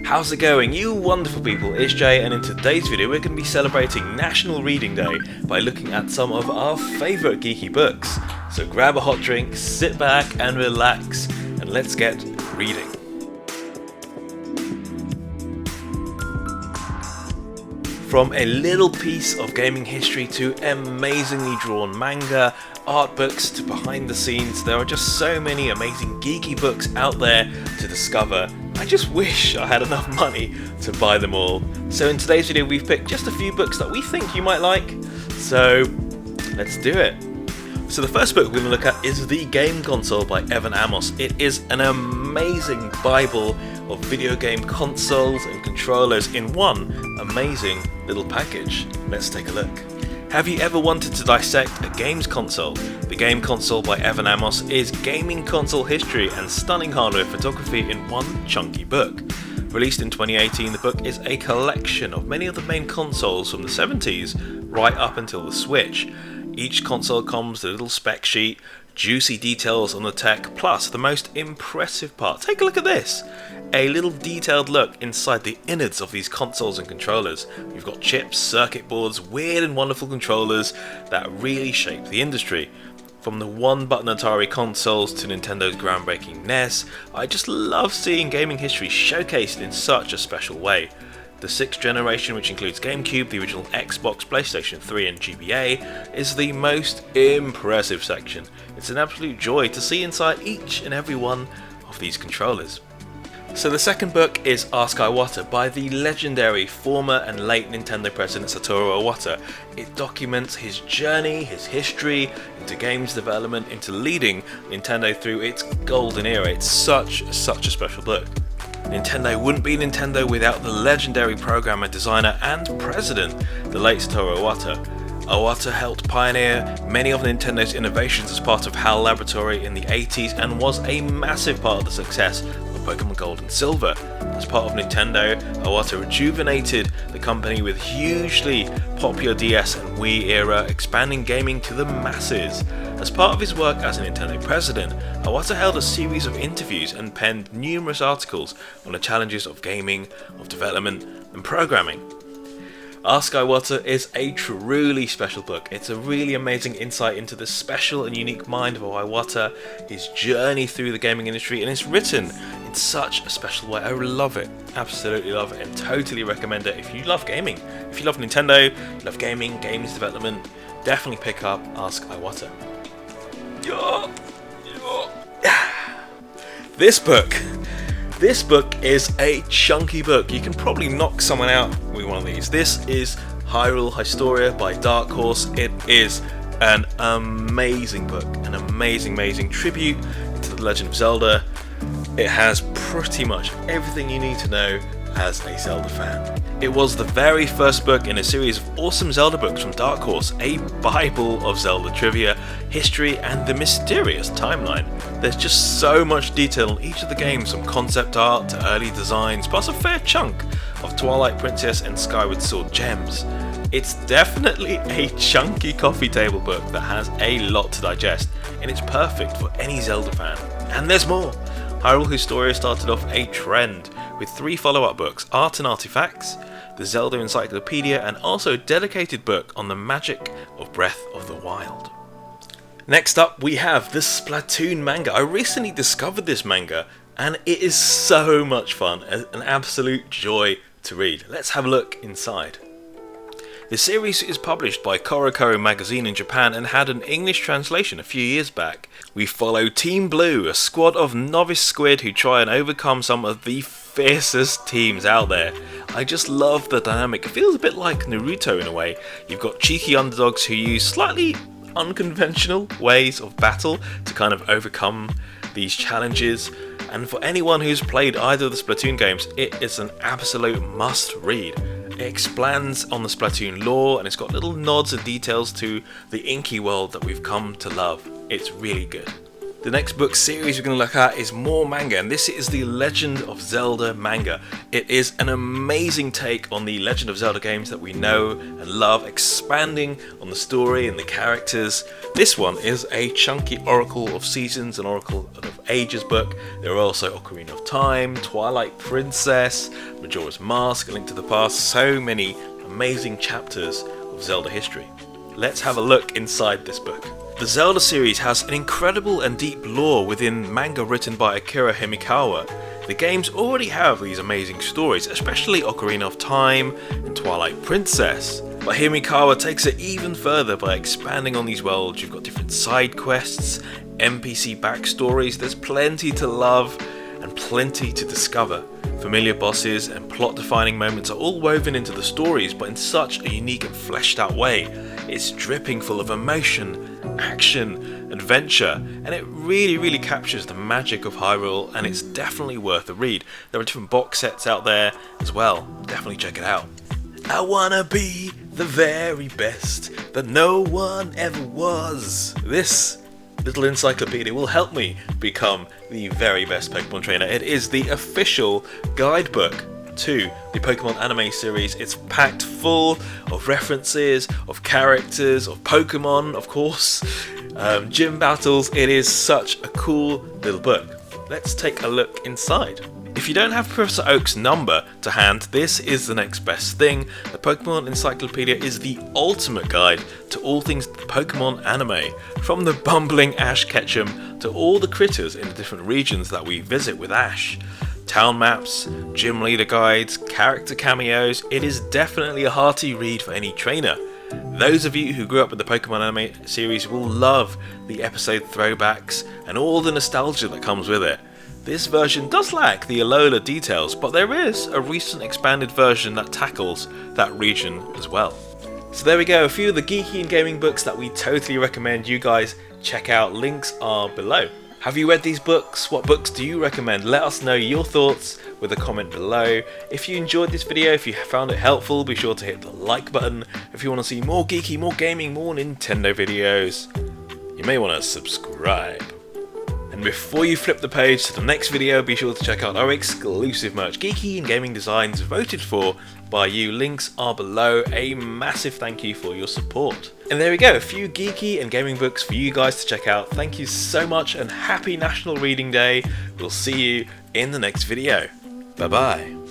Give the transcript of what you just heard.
How's it going, you wonderful people? It's Jay, and in today's video we're going to be celebrating National Reading Day by looking at some of our favourite geeky books. So grab a hot drink, sit back and relax, and let's get reading. From a little piece of gaming history to amazingly drawn manga, art books to behind the scenes, there are just so many amazing geeky books out there to discover. I just wish I had enough money to buy them all. So in today's video we've picked just a few books that we think you might like, so let's do it. So the first book we're going to look at is The Game Console by Evan Amos. It is an amazing bible of video game consoles and controllers in one amazing little package. Let's take a look. Have you ever wanted to dissect a games console? The Game Console by Evan Amos is gaming console history and stunning hardware photography in one chunky book. Released in 2018, the book is a collection of many of the main consoles from the 70s right up until the Switch. Each console comes with a little spec sheet, juicy details on the tech, plus the most impressive part. Take a look at this! A little detailed look inside the innards of these consoles and controllers. We've got chips, circuit boards, weird and wonderful controllers that really shape the industry. From the one-button Atari consoles to Nintendo's groundbreaking NES, I just love seeing gaming history showcased in such a special way. The 6th generation, which includes GameCube, the original Xbox, PlayStation 3 and GBA, is the most impressive section. It's an absolute joy to see inside each and every one of these controllers. So the second book is Ask Iwata by the legendary former and late Nintendo president Satoru Iwata. It documents his journey, his history into games development, into leading Nintendo through its golden era. It's such a special book. Nintendo wouldn't be Nintendo without the legendary programmer, designer and president, the late Satoru Iwata. Iwata helped pioneer many of Nintendo's innovations as part of HAL Laboratory in the 80s and was a massive part of the success of Pokémon Gold and Silver. As part of Nintendo, Iwata rejuvenated the company with hugely popular DS and Wii era, expanding gaming to the masses. As part of his work as a Nintendo president, Iwata held a series of interviews and penned numerous articles on the challenges of gaming, of development and programming. Ask Iwata is a truly special book. It's a really amazing insight into the special and unique mind of Iwata, his journey through the gaming industry, and it's written in such a special way. I love it, absolutely love it, and totally recommend it if you love gaming. If you love Nintendo, you love gaming, games development, definitely pick up Ask Iwata. This book is a chunky book. You can probably knock someone out with one of these. This is Hyrule Historia by Dark Horse. It is an amazing book, an amazing tribute to the Legend of Zelda. It has pretty much everything you need to know as a Zelda fan. It was the very first book in a series of awesome Zelda books from Dark Horse, a bible of Zelda trivia, history and the mysterious timeline. There's just so much detail on each of the games, from concept art to early designs, plus a fair chunk of Twilight Princess and Skyward Sword gems. It's definitely a chunky coffee table book that has a lot to digest, and it's perfect for any Zelda fan. And there's more! Hyrule Historia started off a trend with 3 follow-up books, Art and Artifacts, the Zelda Encyclopedia, and also a dedicated book on the magic of Breath of the Wild. Next up we have the Splatoon manga. I recently discovered this manga and it is so much fun, an absolute joy to read. Let's have a look inside. The series is published by Korokoro magazine in Japan and had an English translation a few years back. We follow Team Blue, a squad of novice squid who try and overcome some of the fiercest teams out there. I just love the dynamic. It feels a bit like Naruto in a way. You've got cheeky underdogs who use slightly unconventional ways of battle to kind of overcome these challenges. And for anyone who's played either of the Splatoon games, it is an absolute must read. It expands on the Splatoon lore and it's got little nods and details to the inky world that we've come to love. It's really good. The next book series we're going to look at is more manga, and this is the Legend of Zelda manga. It is an amazing take on the Legend of Zelda games that we know and love, expanding on the story and the characters. This one is a chunky Oracle of Seasons and Oracle of Ages book. There are also Ocarina of Time, Twilight Princess, Majora's Mask, A Link to the Past, so many amazing chapters of Zelda history. Let's have a look inside this book. The Zelda series has an incredible and deep lore within manga written by Akira Himekawa. The games already have these amazing stories, especially Ocarina of Time and Twilight Princess. But Himekawa takes it even further by expanding on these worlds. You've got different side quests, NPC backstories, there's plenty to love and plenty to discover. Familiar bosses and plot-defining moments are all woven into the stories, but in such a unique and fleshed out way. It's dripping full of emotion, action, adventure, and it really captures the magic of Hyrule, and it's definitely worth a read. There are different box sets out there as well, definitely check it out. I wanna be the very best that no one ever was. This little encyclopedia will help me become the very best Pokemon trainer. It is the official guidebook to the Pokemon anime series. It's packed full of references, of characters, of Pokemon, of course, gym battles. It is such a cool little book. Let's take a look inside. If you don't have Professor Oak's number to hand, this is the next best thing. The Pokemon Encyclopedia is the ultimate guide to all things Pokemon anime, from the bumbling Ash Ketchum to all the critters in the different regions that we visit with Ash. Town maps, gym leader guides, character cameos. It is definitely a hearty read for any trainer. Those of you who grew up with the Pokemon anime series will love the episode throwbacks and all the nostalgia that comes with it. This version does lack the Alola details, but there is a recent expanded version that tackles that region as well. So there we go, a few of the geeky and gaming books that we totally recommend you guys check out. Links are below. Have you read these books? What books do you recommend? Let us know your thoughts with a comment below. If you enjoyed this video, if you found it helpful, be sure to hit the like button. If you want to see more geeky, more gaming, more Nintendo videos, you may want to subscribe. And before you flip the page to the next video, be sure to check out our exclusive merch, geeky and gaming designs voted for by you. Links are below. A massive thank you for your support. And there we go, a few geeky and gaming books for you guys to check out. Thank you so much and happy National Reading Day. We'll see you in the next video. Bye bye.